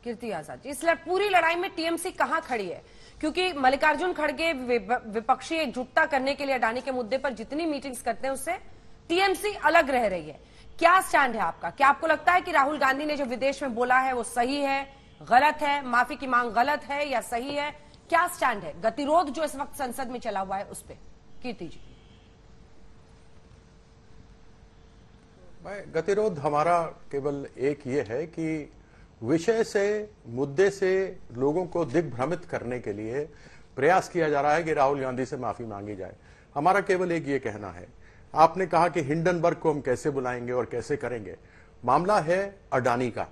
कीर्ति आजाद जी, इस पूरी लड़ाई में टीएमसी कहां खड़ी है? क्योंकि मल्लिकार्जुन खड़गे विपक्षी एकजुटता करने के लिए अडानी के मुद्दे पर जितनी मीटिंग्स करते हैं उससे टीएमसी अलग रह रही है। क्या स्टैंड है आपका? क्या आपको लगता है कि राहुल गांधी ने जो विदेश में बोला है वो सही है, गलत है, माफी की मांग गलत है या सही है? क्या स्टैंड है? गतिरोध जो इस वक्त संसद में चला हुआ है उस पर कीर्ति जी। गतिरोध हमारा केवल एक ये है कि विषय से, मुद्दे से लोगों को दिग्भ्रमित करने के लिए प्रयास किया जा रहा है कि राहुल गांधी से माफी मांगी जाए। हमारा केवल एक ये कहना है, आपने कहा कि हिंडनबर्ग को हम कैसे बुलाएंगे और कैसे करेंगे। मामला है अडानी का,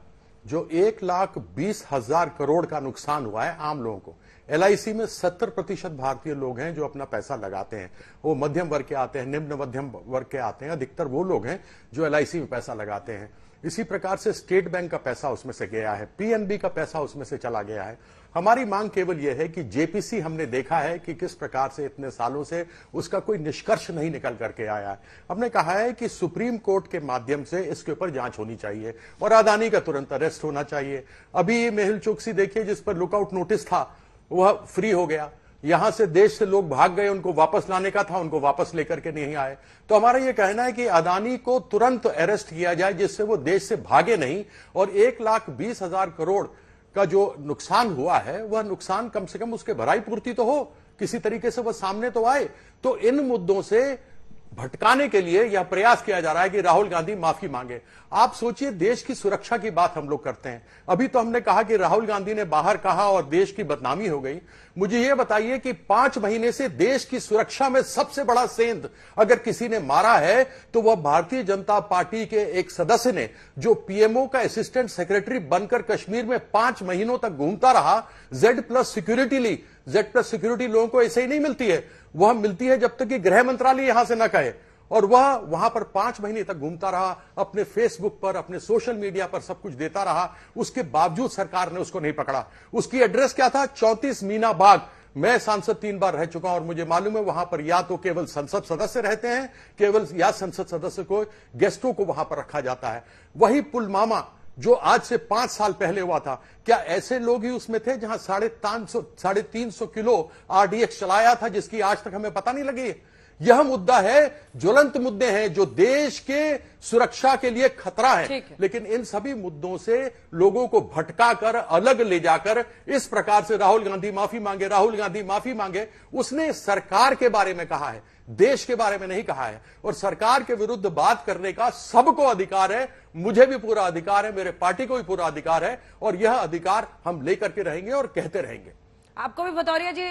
जो 1,20,000 करोड़ का नुकसान हुआ है आम लोगों को। LIC में 70% भारतीय लोग हैं जो अपना पैसा लगाते हैं। वो मध्यम वर्ग के आते हैं, निम्न मध्यम वर्ग के आते हैं, अधिकतर वो लोग हैं जो LIC में पैसा लगाते हैं। इसी प्रकार से स्टेट बैंक का पैसा उसमें से गया है, PNB का पैसा उसमें से चला गया है। हमारी मांग केवल यह है कि JPC हमने देखा है कि किस प्रकार से इतने सालों से उसका कोई निष्कर्ष नहीं निकल करके आया है। हमने कहा है कि सुप्रीम कोर्ट के माध्यम से इसके ऊपर जांच होनी चाहिए और अडानी का तुरंत अरेस्ट होना चाहिए। अभी मेहुल चोकसी देखिए, जिस पर लुकआउट नोटिस था वह फ्री हो गया। यहां से देश से लोग भाग गए, उनको वापस लाने का था, उनको वापस लेकर के नहीं आए। तो हमारा यह कहना है कि अडानी को तुरंत अरेस्ट किया जाए जिससे वो देश से भागे नहीं, और 1,20,000 करोड़ का जो नुकसान हुआ है वह नुकसान कम से कम उसके भराई पूर्ति तो हो, किसी तरीके से वह सामने तो आए। तो इन मुद्दों से भटकाने के लिए यह प्रयास किया जा रहा है कि राहुल गांधी माफी मांगे। आप सोचिए, देश की सुरक्षा की बात हम लोग करते हैं। अभी तो हमने कहा कि राहुल गांधी ने बाहर कहा और देश की बदनामी हो गई। मुझे यह बताइए कि 5 महीने से देश की सुरक्षा में सबसे बड़ा सेंध अगर किसी ने मारा है तो वह भारतीय जनता पार्टी के एक सदस्य ने, जो PMO का असिस्टेंट सेक्रेटरी बनकर कश्मीर में 5 महीनों तक घूमता रहा। Z+ सिक्योरिटी ली। Z+ सिक्योरिटी लोगों को ऐसे ही नहीं मिलती है, वह मिलती है जब तक कि गृह मंत्रालय यहां से न कहे। और वह वहां पर 5 महीने तक घूमता रहा, अपने फेसबुक पर, अपने सोशल मीडिया पर सब कुछ देता रहा। उसके बावजूद सरकार ने उसको नहीं पकड़ा। उसकी एड्रेस क्या था? 34 मीना बाग। मैं सांसद 3 बार रह चुका हूं और मुझे मालूम है वहां पर या तो केवल संसद सदस्य रहते हैं, केवल या संसद सदस्य को, गेस्टों को वहां पर रखा जाता है। वही पुलवामा जो आज से 5 साल पहले हुआ था, क्या ऐसे लोग ही उसमें थे जहां 350 किलो RDX चलाया था, जिसकी आज तक हमें पता नहीं लगी? यह मुद्दा है, ज्वलंत मुद्दे हैं जो देश के सुरक्षा के लिए खतरा है। लेकिन इन सभी मुद्दों से लोगों को भटका कर, अलग ले जाकर इस प्रकार से राहुल गांधी माफी मांगे, राहुल गांधी माफी मांगे। उसने सरकार के बारे में कहा है, देश के बारे में नहीं कहा है। और सरकार के विरुद्ध बात करने का सबको अधिकार है, मुझे भी पूरा अधिकार है, मेरे पार्टी को भी पूरा अधिकार है, और यह अधिकार हम लेकर के रहेंगे और कहते रहेंगे। आपको भी भदौरिया जी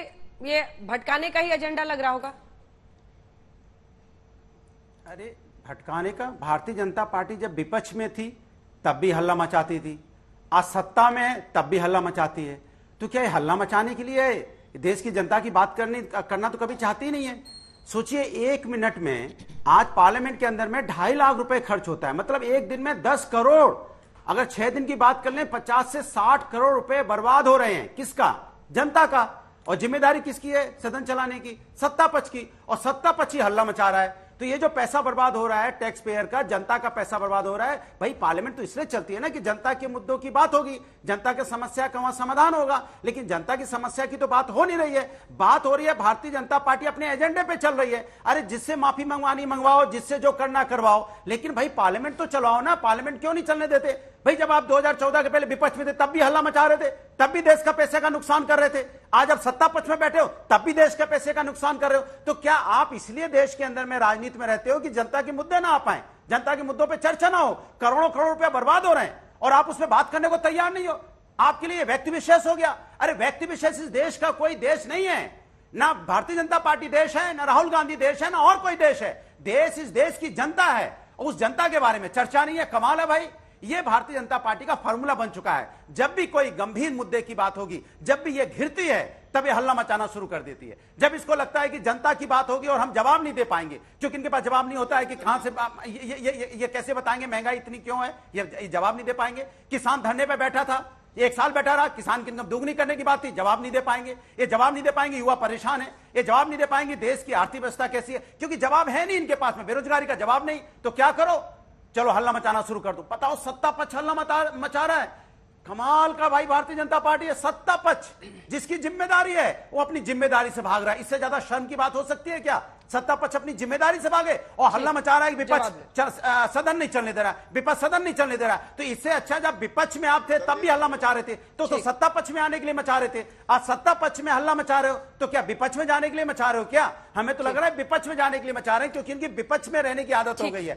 ये भटकाने का ही एजेंडा लग रहा होगा? अरे भटकाने का, भारतीय जनता पार्टी जब विपक्ष में थी तब भी हल्ला मचाती थी, आज सत्ता में है तब भी हल्ला मचाती है। तो क्या ये हल्ला मचाने के लिए देश की जनता की बात करना तो कभी चाहती ही नहीं है। सोचिए, 1 मिनट में आज पार्लियामेंट के अंदर में 2.5 लाख रुपए खर्च होता है, मतलब एक दिन में 10 करोड़। अगर 6 दिन की बात कर लें, 50 से 60 करोड़ रुपए बर्बाद हो रहे हैं। किसका? जनता का। और जिम्मेदारी किसकी है सदन चलाने की? सत्ता पक्ष की। और सत्ता पक्ष ही हल्ला मचा रहा है। तो ये जो पैसा बर्बाद हो रहा है, टैक्स पेयर का, जनता का पैसा बर्बाद हो रहा है। भाई पार्लियामेंट तो इसलिए चलती है ना कि जनता के मुद्दों की बात होगी, जनता की समस्या का वहां समाधान होगा। लेकिन जनता की समस्या की तो बात हो नहीं रही है। बात हो रही है भारतीय जनता पार्टी अपने एजेंडे पे चल रही है। अरे जिससे माफी मंगवानी मंगवाओ, जिससे जो करना करवाओ, लेकिन भाई पार्लियामेंट तो चलाओ ना। पार्लियामेंट क्यों नहीं चलने देते? भाई जब आप 2014 के पहले विपक्ष में थे तब भी हल्ला मचा रहे थे, तब भी देश का पैसे का नुकसान कर रहे थे। आज आप सत्ता पक्ष में बैठे हो तब भी देश के पैसे का नुकसान कर रहे हो। तो क्या आप इसलिए देश के अंदर में राजनीति में रहते हो कि जनता के मुद्दे ना आ पाए, जनता के मुद्दों पे चर्चा ना हो? करोड़ों करोड़ रुपया बर्बाद हो रहे हैं और आप उसमें बात करने को तैयार नहीं हो। आपके लिए व्यक्ति विशेष हो गया। अरे व्यक्ति विशेष इस देश का कोई देश नहीं है। ना भारतीय जनता पार्टी देश है, ना राहुल गांधी देश है, ना और कोई देश है। देश इस देश की जनता है, उस जनता के बारे में चर्चा नहीं है। कमाल है भाई। ये भारतीय जनता पार्टी का फॉर्मूला बन चुका है। जब भी कोई गंभीर मुद्दे की बात होगी, जब भी ये घिरती है, तब ये हल्ला मचाना शुरू कर देती है। जब इसको लगता है कि जनता की बात होगी और हम जवाब नहीं दे पाएंगे, क्योंकि इनके पास जवाब नहीं होता है कि कहां से ये कैसे बताएंगे महंगाई इतनी क्यों है, ये जवाब नहीं दे पाएंगे। किसान धरने पे बैठा था, 1 साल बैठा रहा, किसान की इनकम दोगुनी करने की बात थी, जवाब नहीं दे पाएंगे। ये जवाब नहीं दे पाएंगे, युवा परेशान है, ये जवाब नहीं दे पाएंगे देश की आर्थिक व्यवस्था कैसी है, क्योंकि जवाब है नहीं इनके पास में। बेरोजगारी का जवाब नहीं, तो क्या करो? चलो हल्ला मचाना शुरू कर दो। बताओ, सत्ता पक्ष हल्ला मचा रहा है। कमाल का भाई भारतीय जनता पार्टी है। सत्ता पक्ष जिसकी जिम्मेदारी है वो अपनी जिम्मेदारी से भाग रहा है। इससे ज्यादा शर्म की बात हो सकती है क्या? सत्ता पक्ष अपनी जिम्मेदारी से भागे और हल्ला मचा रहा है कि विपक्ष सदन नहीं चलने दे रहा, विपक्ष सदन नहीं चलने दे रहा। तो इससे अच्छा जब विपक्ष में आप थे तब भी हल्ला मचा रहे थे, तो सत्ता पक्ष में आने के लिए मचा रहे थे। आज सत्ता पक्ष में हल्ला मचा रहे हो तो क्या विपक्ष में जाने के लिए मचा रहे हो क्या? हमें तो लग रहा है विपक्ष में जाने के लिए मचा रहे हैं, क्योंकि इनकी विपक्ष में रहने की आदत हो गई है।